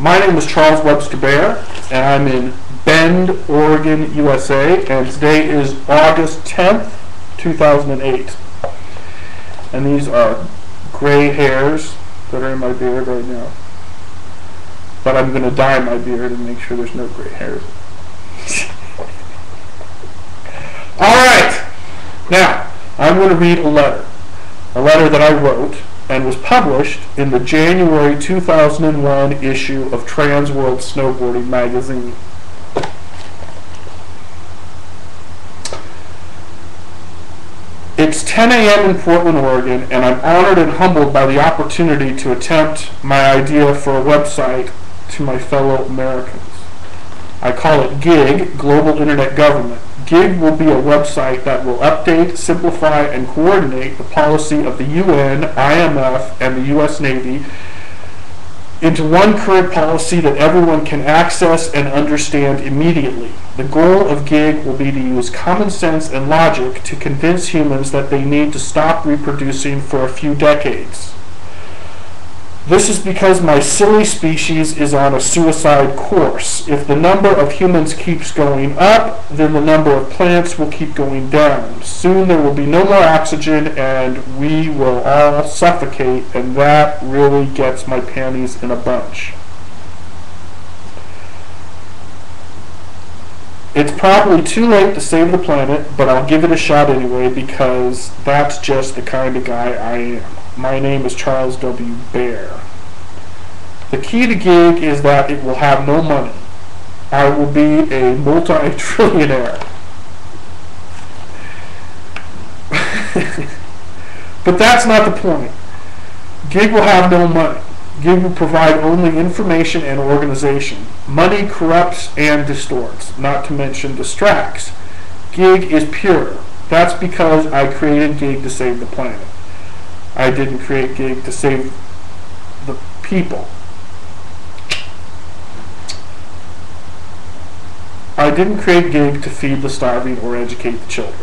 My name is Charles Webster Baer, and I'm in Bend, Oregon, USA, and today is August 10th, 2008. And these are gray hairs that are in my beard right now. But I'm going to dye my beard and make sure there's no gray hairs. Alright, now I'm going to read a letter that I wrote and was published in the January 2001 issue of Trans World Snowboarding magazine. It's 10 a.m. in Portland, Oregon, and I'm honored and humbled by the opportunity to attempt my idea for a website to my fellow Americans. I call it GIG, Global Internet Government. GIG will be a website that will update, simplify, and coordinate the policy of the UN, IMF, and the U.S. Navy into one current policy that everyone can access and understand immediately. The goal of GIG will be to use common sense and logic to convince humans that they need to stop reproducing for a few decades. This is because my silly species is on a suicide course. If the number of humans keeps going up, then the number of plants will keep going down. Soon there will be no more oxygen and we will all suffocate, and that really gets my panties in a bunch. It's probably too late to save the planet, but I'll give it a shot anyway because that's just the kind of guy I am. My name is Charles W. Baer. The key to GIG is that it will have no money. I will be a multi-trillionaire. But that's not the point. GIG will have no money. GIG will provide only information and organization. Money corrupts and distorts, not to mention distracts. GIG is pure. That's because I created GIG to save the planet. I didn't create GIG to save the people. I didn't create GIG to feed the starving or educate the children.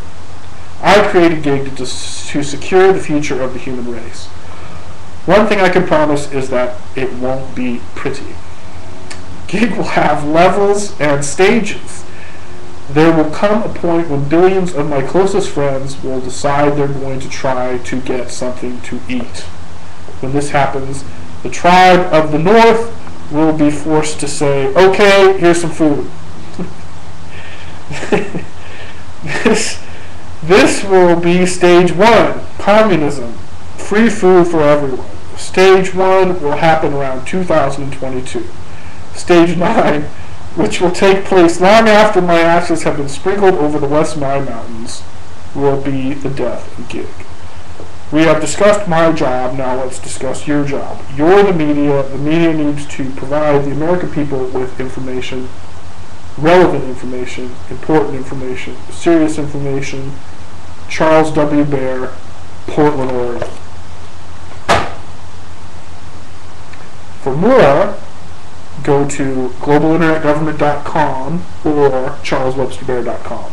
I created GIG to secure the future of the human race. One thing I can promise is that it won't be pretty. GIG will have levels and stages. There will come a point when billions of my closest friends will decide they're going to try to get something to eat. When this happens, the tribe of the North will be forced to say, okay, here's some food. This will be stage 1, communism, free food for everyone. Stage 1 will happen around 2022. Stage 9, which will take place long after my ashes have been sprinkled over the West Nile Mountains, will be the death of GIG. We have discussed my job, now let's discuss your job. You're the media. The media needs to provide the American people with information, relevant information, important information, serious information. Charles W. Baer, Portland, Oregon. For more, go to globalinternetgovernment.com or charleswebsterbaer.com.